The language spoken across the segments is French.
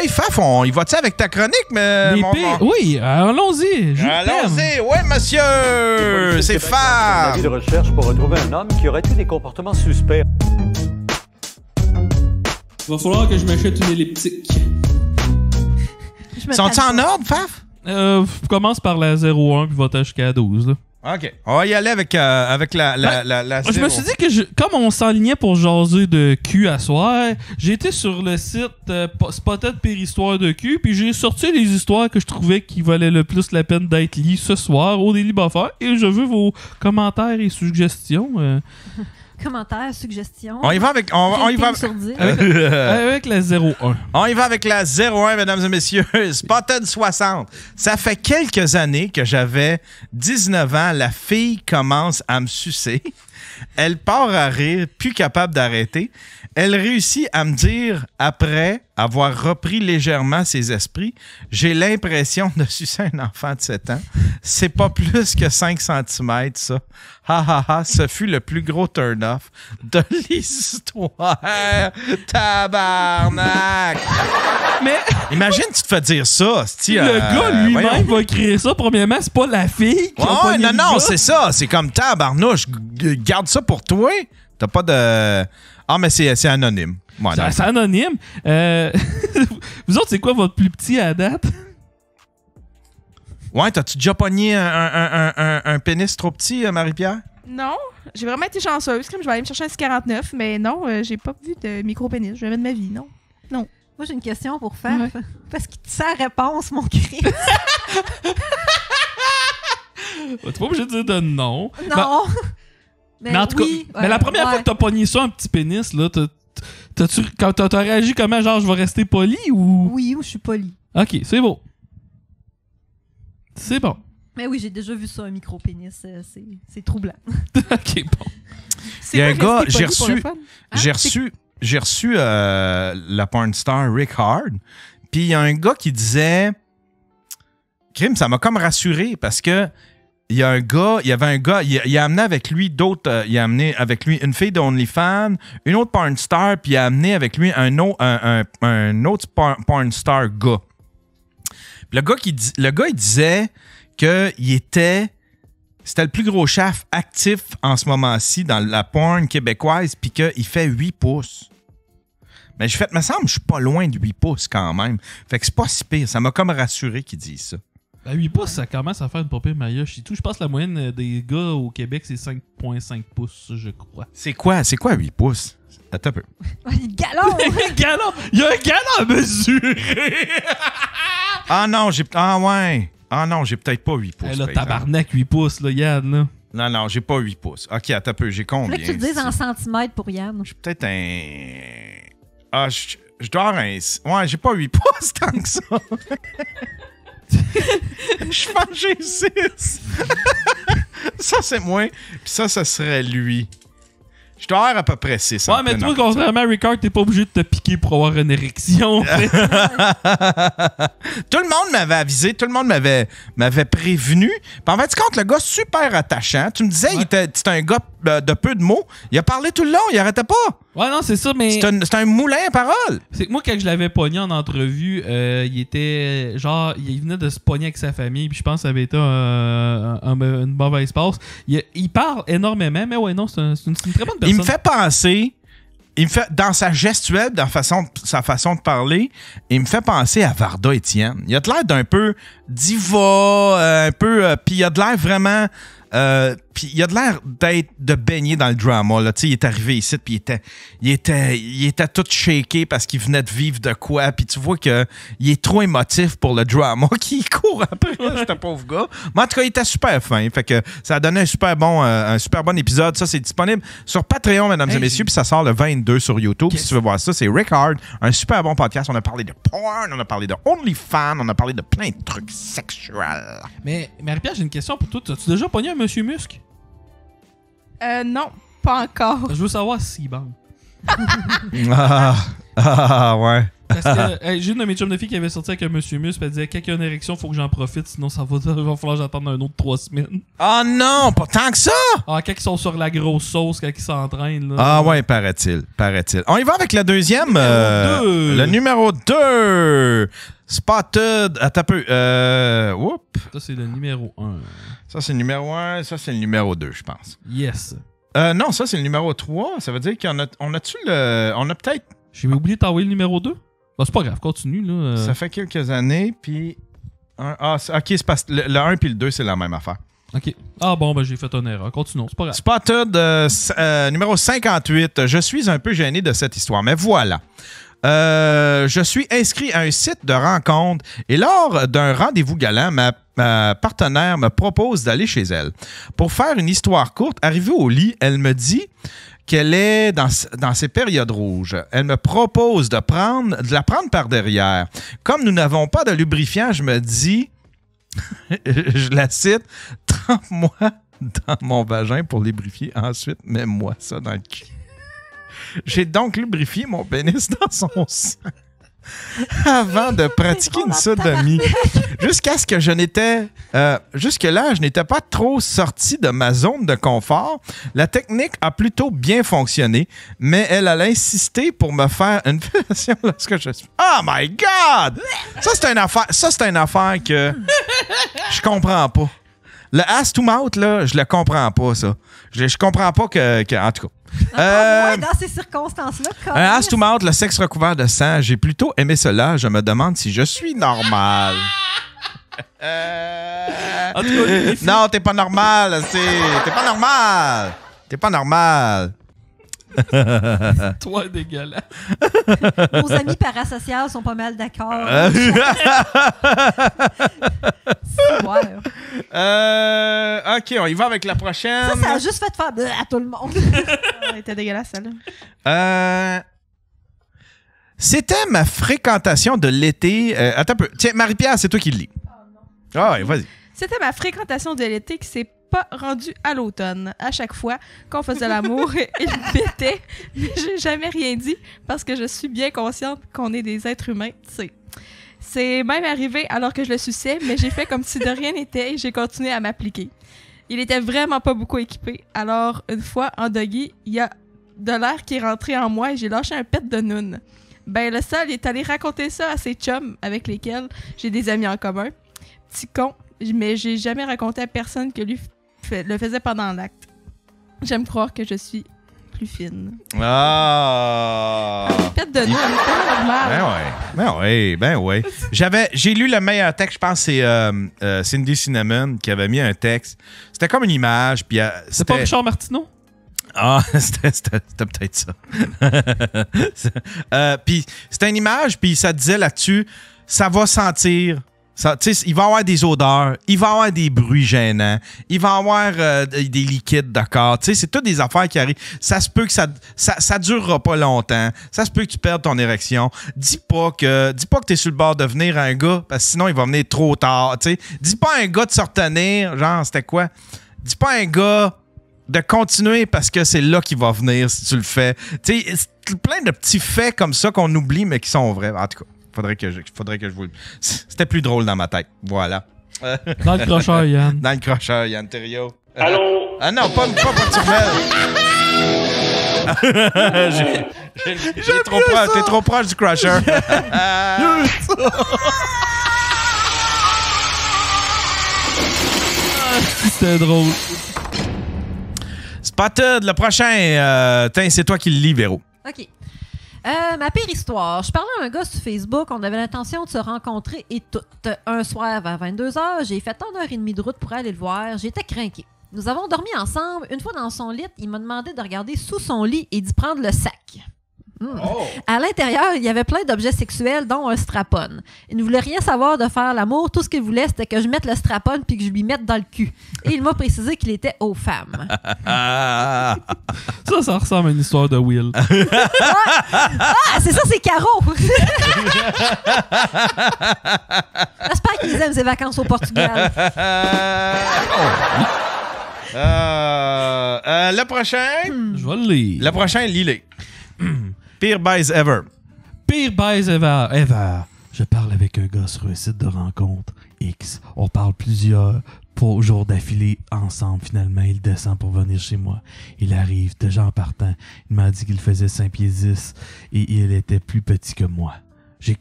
Hey, Faf, il va-tu avec ta chronique? Mais Oui, allons-y. Allons-y, oui, monsieur! C'est Faf! Un avis de recherche pour retrouver un homme qui aurait eu des comportements suspects. Il va falloir que je m'achète une elliptique. Sont-ils en ordre, Faf? Commence par la 01 puis va jusqu'à la 12. Là. OK. On va y aller avec la je me suis dit que comme on s'enlignait pour jaser de cul à soir, j'ai été sur le site Spotted Péristoire de cul, puis j'ai sorti les histoires que je trouvais qui valaient le plus la peine d'être liées ce soir au Daily Buffer, et je veux vos commentaires et suggestions. Commentaires, suggestions. On y va avec... avec la 01. On y va avec la 01, mesdames et messieurs. Spotted 60. Ça fait quelques années que j'avais 19 ans. La fille commence à me sucer. Elle part à rire, plus capable d'arrêter. Elle réussit à me dire, après avoir repris légèrement ses esprits, j'ai l'impression de sucer un enfant de 7 ans. C'est pas plus que 5 cm, ça. Ha ha ha, ce fut le plus gros turn-off de l'histoire. Tabarnak! Mais imagine, tu te fais dire ça. Le gars lui-même va écrire ça. Premièrement, c'est pas la fille. Non, c'est ça. C'est comme tabarnouche. Garde ça pour toi. T'as pas de... Ah, mais c'est anonyme. Ouais, c'est anonyme. Vous autres, c'est quoi votre plus petit à date? Ouais, t'as-tu déjà pogné un pénis trop petit, Marie-Pierre? Non, j'ai vraiment été chanceuse. Comme je vais aller me chercher un 649, mais non, j'ai pas vu de micro-pénis. Jamais de ma vie, non. Non. Moi, j'ai une question pour Faf. Ouais. Parce qu'il te sait la réponse, mon Christ. T'es pas obligé de dire de non. Non. Mais en tout cas, mais la première fois que t'as pogné ça, un petit pénis, là, t'as réagi comment? Genre, je vais rester poli ou... Oui, je suis poli. OK, c'est beau. C'est bon. Mais oui, j'ai déjà vu ça, un micro-pénis. C'est troublant. OK, bon. Il y a un gars, j'ai reçu la porn star Rick Hard, puis il y a un gars qui disait... Crime, ça m'a comme rassuré, parce que il y avait un gars, il a amené avec lui d'autres, il a amené avec lui une fille d'OnlyFans, une autre porn star, puis il a amené avec lui un autre porn star gars. Puis le gars, il disait que c'était le plus gros chef actif en ce moment-ci dans la porn québécoise, puis qu'il fait 8 pouces. Mais j'ai fait, me semble, je suis pas loin de 8 pouces quand même. Fait que c'est pas si pire. Ça m'a comme rassuré qu'il dise ça. À 8 pouces, ça commence à faire une papier maillotche et tout. Je pense que la moyenne des gars au Québec, c'est 5,5 pouces, je crois. C'est quoi 8 pouces? Attends un peu. Galon! Il y a un galon à mesurer! Non, j'ai peut-être pas 8 pouces. Hey, là, tabarnak, 8 pouces, là, Yann, là. Non, j'ai pas 8 pouces. OK, attends un peu, j'ai combien? Faut que tu te dises en centimètres pour Yann. J'ai peut-être un... je dois avoir un... Ouais, j'ai pas 8 pouces tant que ça. Je pense que j'ai 6. Ça, c'est moi. Puis ça serait lui. Je dois avoir à peu près 6. Ouais, mais toi, contrairement à Ricard, t'es pas obligé de te piquer pour avoir une érection. Tout le monde m'avait avisé, tout le monde m'avait prévenu. Puis en fait, compte, le gars super attachant. Tu me disais, c'était un gars de peu de mots. Il a parlé tout le long, il arrêtait pas. Ouais, non, c'est ça, mais... C'est un moulin à parole. C'est que moi, quand je l'avais pogné en entrevue, il était... Genre, il venait de se pogner avec sa famille, puis je pense que ça avait été une mauvaise passe. Il parle énormément, mais ouais, non, c'est une très bonne personne. Il me fait penser... dans sa gestuelle, dans sa façon de parler, il me fait penser à Varda Étienne. Il a de l'air d'un peu diva, un peu... puis il a de l'air vraiment... puis il a de l'air de baigner dans le drama. Là. Il est arrivé ici, puis il était tout shaké parce qu'il venait de vivre de quoi. Puis tu vois qu'il est trop émotif pour le drama, qu'il court après ce pauvre gars. Mais en tout cas, il était super fin. Fait que ça a donné un super bon épisode. Ça, c'est disponible sur Patreon, mesdames et messieurs, puis ça sort le 22 sur YouTube. Si tu veux voir ça, c'est Rick Hard, un super bon podcast. On a parlé de porn, on a parlé de OnlyFans, on a parlé de plein de trucs sexuels. Mais Marie-Pierre, j'ai une question pour toi. As-tu déjà pogné un Monsieur Musc? Non, pas encore. Je veux savoir s'il bande. Ouais. Parce que j'ai une de mes chums de filles qui avait sorti avec un monsieur Mus, puis elle disait, quand il y a une érection, faut que j'en profite, sinon ça va falloir que j'attende un autre 3 semaines. Oh non, pas tant que ça! Ah, quand ils sont sur la grosse sauce, quand ils s'entraînent, là. Ah ouais, paraît-il. On y va avec la deuxième. Le numéro 2. Spotted. Attends un peu. Whoop. Ça, c'est le numéro 1. Ça, c'est le numéro 1. Ça, c'est le numéro 2, je pense. Yes. Non, ça, c'est le numéro 3. Ça veut dire qu'on a peut-être... J'ai oublié de t'envoyer le numéro 2. Bah, c'est pas grave, continue, là. Ça fait quelques années, puis... OK, c'est parce que le 1 puis le 2, c'est la même affaire. OK. Ah bon, ben j'ai fait une erreur. Continuons, c'est pas grave. Spotted, numéro 58. Je suis un peu gêné de cette histoire, mais voilà. Je suis inscrit à un site de rencontre et lors d'un rendez-vous galant, ma partenaire me propose d'aller chez elle. Pour faire une histoire courte, arrivée au lit, elle me dit qu'elle est dans ses périodes rouges. Elle me propose de la prendre par derrière. Comme nous n'avons pas de lubrifiant, je me dis, je la cite, trempe-moi dans mon vagin pour lubrifier. Ensuite, mets-moi ça dans le cul. J'ai donc lubrifié mon pénis dans son sang avant de pratiquer une sodomie. Jusqu'à ce que jusque-là, je n'étais pas trop sorti de ma zone de confort. La technique a plutôt bien fonctionné, mais elle a insisté pour me faire une fellation lorsque je suis... Oh my God! Ça, c'est une affaire que je comprends pas. Le ass to mouth, là, je le comprends pas, ça. Je comprends pas que en tout cas. Dans ces circonstances-là, un ass to mouth, le sexe recouvert de sang, j'ai plutôt aimé cela. Je me demande si je suis normal. En tout cas, non, t'es pas normal. T'es pas normal. T'es pas normal. Toi, dégueulasse. Nos amis parasociales sont pas mal d'accord. OK, on y va avec la prochaine. Ça a juste fait faire à tout le monde. Elle était dégueulasse, celle-là. C'était ma fréquentation de l'été. Attends un peu. Tiens, Marie-Pierre, c'est toi qui le lis. Ah, oui, vas-y. C'était ma fréquentation de l'été qui s'est pas rendue à l'automne. À chaque fois qu'on faisait l'amour, il me pétait, mais j'ai jamais rien dit parce que je suis bien consciente qu'on est des êtres humains, tu sais. C'est même arrivé alors que je le suçais, mais j'ai fait comme si de rien n'était et j'ai continué à m'appliquer. Il était vraiment pas beaucoup équipé, alors une fois en doggy, il y a de l'air qui est rentré en moi et j'ai lâché un pet de noun. Ben le seul est allé raconter ça à ses chums avec lesquels j'ai des amis en commun. Petit con, mais j'ai jamais raconté à personne que lui le faisait pendant l'acte. J'aime croire que je suis plus fine. Ah! Pète de nous, c'est normal. Ben ouais. J'ai lu le meilleur texte, je pense que c'est Cindy Cinnamon qui avait mis un texte. C'était comme une image, puis c'est pas Richard Martineau? Ah, c'était peut-être ça. Puis c'était une image, puis ça disait là-dessus, ça va sentir... Ça, il va y avoir des odeurs, il va y avoir des bruits gênants, il va y avoir des liquides de corps. C'est toutes des affaires qui arrivent. Ça se peut que ça durera pas longtemps. Ça se peut que tu perdes ton érection. Dis pas que t'es sur le bord de venir à un gars, parce que sinon il va venir trop tard. T'sais. Dis pas à un gars de se retenir, genre c'était quoi? Dis pas à un gars de continuer parce que c'est là qu'il va venir si tu le fais. C'est plein de petits faits comme ça qu'on oublie mais qui sont vrais. En tout cas. Faudrait que je vous... C'était plus drôle dans ma tête. Voilà. Dans le crocheur, Yann. Dans le crocheur, Yann Thériault. Allô? Ah non, pas Turmel. T'es trop proche du crusher. C'était drôle. Spotted, le prochain. C'est toi qui le lis, Véro. OK. Ma pire histoire. Je parlais à un gars sur Facebook, on avait l'intention de se rencontrer et tout. Un soir vers 22h, j'ai fait 1h30 de route pour aller le voir. J'étais crinquée. Nous avons dormi ensemble. Une fois dans son lit, il m'a demandé de regarder sous son lit et d'y prendre le sac. Oh. À l'intérieur, il y avait plein d'objets sexuels, dont un strap-on. Il ne voulait rien savoir de faire l'amour. Tout ce qu'il voulait, c'était que je mette le strap-on puis que je lui mette dans le cul. Et il m'a précisé qu'il était aux femmes. Ça ressemble à une histoire de Will. C'est ça, c'est Caro. J'espère qu'il aime ses vacances au Portugal. Le prochain. Je vais le lire. Le prochain, lis-le. Pire baise ever. pire baise ever. Je parle avec un gars sur un site de rencontre X. On parle plusieurs jours d'affilée ensemble. Finalement, il descend pour venir chez moi. Il arrive, déjà en partant. Il m'a dit qu'il faisait 5 pieds 10 et il était plus petit que moi. J'ai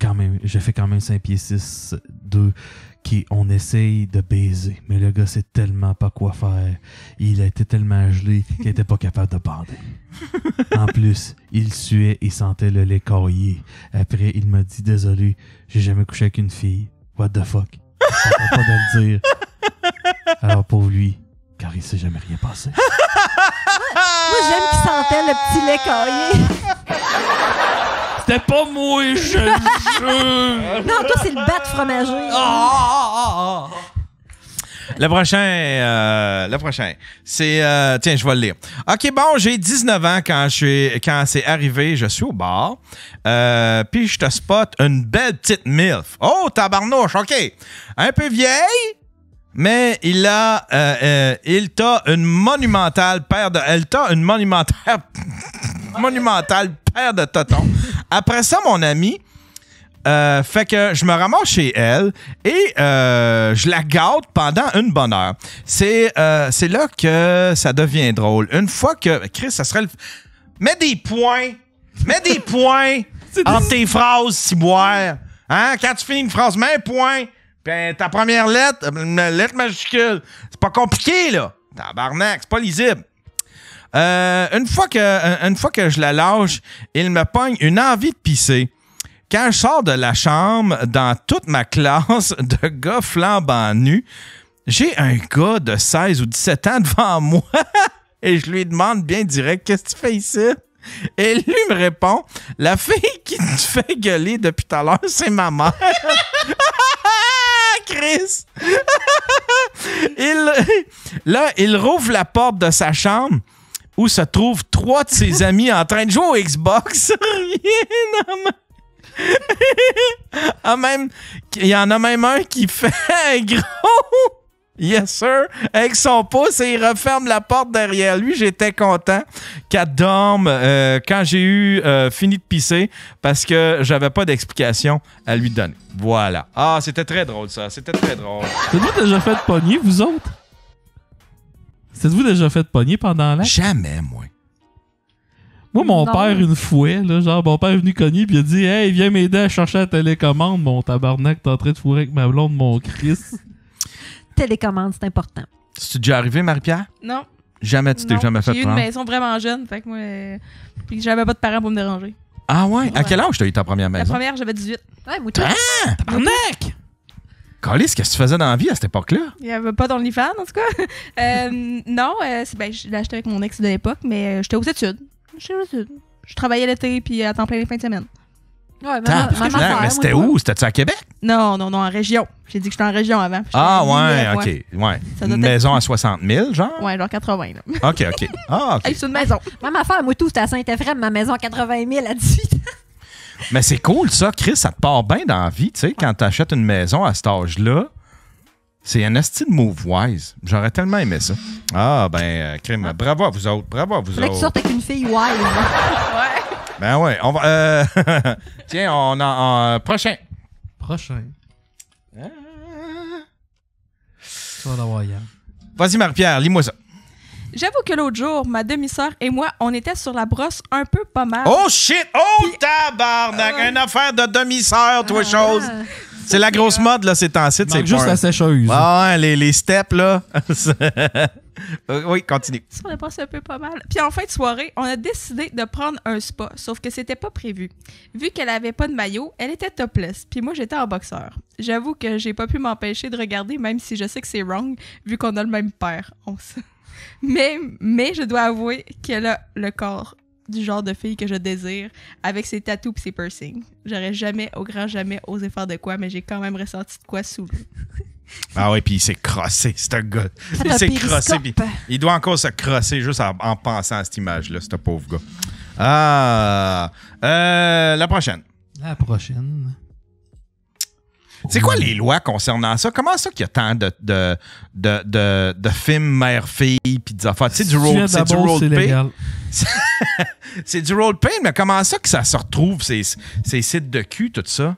fait quand même 5 pieds 6, 2, on essaye de baiser. Mais le gars sait tellement pas quoi faire. Il a été tellement gelé qu'il était pas capable de bander. En plus, il suait et sentait le lait caillé. Après, il m'a dit, désolé, j'ai jamais couché avec une fille. What the fuck? Ça ne pas de le dire. Alors pour lui, car il s'est jamais rien passé. Moi, j'aime qu'il sentait le petit lait caillé. C'était pas moi, je jure! Non, toi, c'est le bat fromager. Le prochain, c'est... tiens, je vais le lire. OK, bon, j'ai 19 ans quand c'est arrivé. Je suis au bar. Puis je te spot une belle petite MILF. Oh, tabarnouche, OK. Un peu vieille, mais il t'a une monumentale paire de... Elle t'a une monumentale paire de totons. Après ça, mon ami... fait que je me ramasse chez elle et je la gâte pendant une bonne heure. C'est là que ça devient drôle. Une fois que... Chris, ça serait le... Mets des points entre tes phrases, ciboire. Hein? Quand tu finis une phrase, mets un point. Puis ta première lettre, lettre majuscule. C'est pas compliqué, là. Tabarnak, c'est pas lisible. Une fois que je la lâche, il me pogne une envie de pisser. Quand je sors de la chambre, dans toute ma classe de gars flambant nus, j'ai un gars de 16 ou 17 ans devant moi et je lui demande bien direct « Qu'est-ce que tu fais ici? » Et lui me répond « La fille qui te fait gueuler depuis tout à l'heure, c'est ma mère. » Chris! il rouvre la porte de sa chambre où se trouvent 3 de ses amis en train de jouer au Xbox. Il y en a même un qui fait un gros yes sir avec son pouce et il referme la porte derrière lui. J'étais content qu'elle dorme quand j'ai eu fini de pisser parce que j'avais pas d'explication à lui donner. Voilà. Ah, c'était très drôle ça. C'était très drôle. Êtes-vous déjà fait pogner, vous autres? Êtes-vous déjà fait pogner pendant l'acte? Jamais, moi. Moi, mon Non. père, une fois, là, genre, mon père est venu cogner pis il a dit « Hey, viens m'aider à chercher la télécommande, mon tabarnak, t'es en train de fourrer avec ma blonde, mon Chris. » Télécommande, c'est important. C'est déjà arrivé, Marie-Pierre? Non. Jamais, tu t'es Non, jamais fait j'ai eu une prendre? maison vraiment jeune, fait que moi, puis j'avais pas de parents pour me déranger. Ah ouais? À Ouais. quel âge t'as eu ta première La maison? première, j'avais 18. Ouais, moi, tout. Tabarnak! Calice, qu'est-ce que tu faisais dans la vie à cette époque-là? Il y avait pas d'OnlyFans, en tout cas. Non, je l'ai acheté avec mon ex de l'époque, mais j'étais aux études. Je travaillais l'été, puis à temps plein les fins de semaine. Ouais, Mais c'était où? C'était-tu à Québec? Non, en région. J'ai dit que j'étais en région avant. J'étais Ah à ouais, Lille, OK. Ouais. Ça doit Une être- maison à 60 000, genre? Ouais, genre 80, là. OK, OK. Ah, OK. Hey, c'est une maison. Même affaire, moi, tout, c'était à Saint-Ephraim, ma maison à 80 000 à 18 ans. Mais c'est cool, ça, Chris. Ça te part bien dans la vie, tu sais, quand t'achètes une maison à cet âge-là. C'est un esti de move wise. J'aurais tellement aimé ça. Ah, ben, crime. Bravo à vous autres. Bravo à vous Fallait que tu autres. sortes avec une fille wise. Ben ouais, on va... Tiens, on en... prochain. Prochain. Tu vas l'avoir hier. Vas-y, Marie-Pierre, lis-moi ça. J'avoue que l'autre jour, ma demi-sœur et moi, on était sur la brosse un peu pas mal. Oh, shit! Oh, tabarnak! Une affaire de demi-sœur, toi, chose. C'est la grosse mode, là, ces temps-ci. Il manque juste la sécheuse. Ah, ouais, les steps, là. Oui, continue. On a passé un peu pas mal. Puis en fin de soirée, on a décidé de prendre un spa, sauf que c'était pas prévu. Vu qu'elle avait pas de maillot, elle était topless, puis moi j'étais en boxeur. J'avoue que j'ai pas pu m'empêcher de regarder, même si je sais que c'est wrong, vu qu'on a le même père. Mais je dois avouer qu'elle a le corps du genre de fille que je désire, avec ses tattoos et ses piercings. J'aurais jamais, au grand jamais, osé faire de quoi, mais j'ai quand même ressenti de quoi sous lui. Ah oui, puis il s'est crossé, c'est un gars. Il un s'est crossé, périscope. puis il doit encore se crosser juste en pensant à cette image-là, ce pauvre gars. Ah, la prochaine. La prochaine. C'est quoi les lois concernant ça? Comment ça qu'il y a tant de films mère-fille puis des affaires? Tu sais, c'est du d'abord, c'est roleplay. légal. C'est du roleplay, mais comment ça que ça se retrouve, ces sites de cul, tout ça?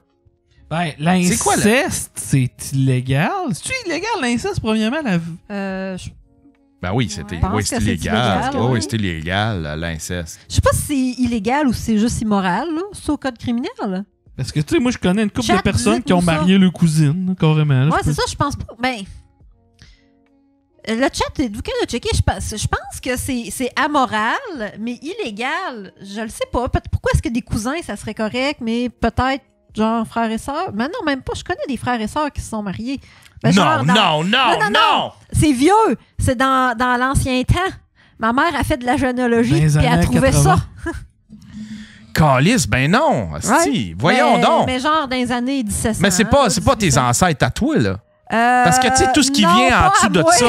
Ben, l'inceste, c'est illégal. C'est-tu illégal, l'inceste, premièrement? Ben oui, Je pense que c'est c'est illégal. illégal, oui. C'est illégal, l'inceste. Je sais pas si c'est illégal ou si c'est juste immoral, là. C'est au code criminel, là. Parce que, tu sais, moi, je connais une couple Chat, de personnes qui ont dites-nous ça. marié leur cousine, carrément. là, Ouais, je c'est ça, je pense pas. Ben. Le chat, vous pouvez le checker. Je pense que c'est amoral, mais illégal. Je le sais pas. Pourquoi est-ce que des cousins, ça serait correct, mais peut-être, genre, frères et sœurs? Mais non, même pas. Je connais des frères et sœurs qui se sont mariés. Ben, genre Non! C'est vieux. C'est dans l'ancien temps. Ma mère a fait de la généalogie, Dans les puis elle a années trouvé 80. ça. Calice, ben non. Asti, voyons donc. Mais genre dans les années 1700. Mais c'est pas tes 1800. ancêtres à toi, là. Parce que, tu sais, tout ce qui non, vient en pas dessous à de moi. ça,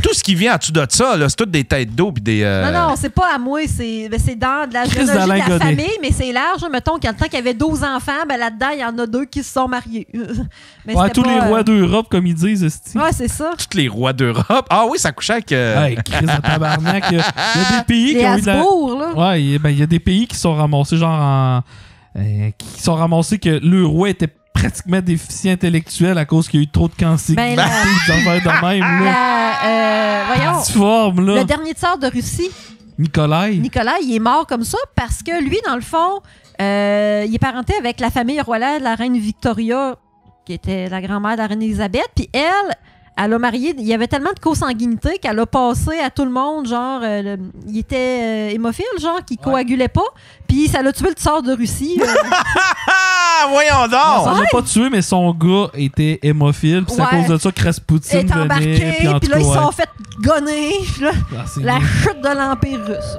tout ce qui vient en dessous de ça, là, c'est toutes des têtes d'eau pis des... Non, c'est pas à moi, c'est dans de la Chris généalogie de d'Alain la Godet. famille, mais c'est large. Mettons qu'il y a le temps qu'il y avait 12 enfants, ben là-dedans, il y en a 2 qui se sont mariés. Mais Ouais, c'était tous pas, les rois d'Europe, comme ils disent, esti. Ouais, c'est ça. Tous les rois d'Europe. Ah oui, ça couchait avec... Hey, Chris de tabarnak. Il y a des pays Les qui ont eu de la... Habsbourg, là. Ouais, il y a des pays qui sont ramassés, genre en... qui sont ramassés que le roi était pratiquement déficient intellectuel à cause qu'il y a eu trop de cancer. Ben, des affaires de même, là. Voyons, Difforme, là. le dernier tsar de Russie, Nicolas. Nicolas, il est mort comme ça parce que lui, dans le fond, il est parenté avec la famille royale de la reine Victoria, qui était la grand-mère de la reine Elisabeth. Puis elle a marié, il y avait tellement de consanguinité qu'elle a passé à tout le monde, genre, il était hémophile, genre, qui coagulait pas. Puis ça l'a tué le tsar de Russie. Ah, voyons Ça donc! l'a pas tué, mais son gars était hémophile. Puis c'est à Ouais. cause de ça que Rasputin est embarqué, venait. Puis en puis tout là, ils cas, se sont ouais. fait gonner. Puis là, Ah, c'est la nul. chute de l'Empire russe.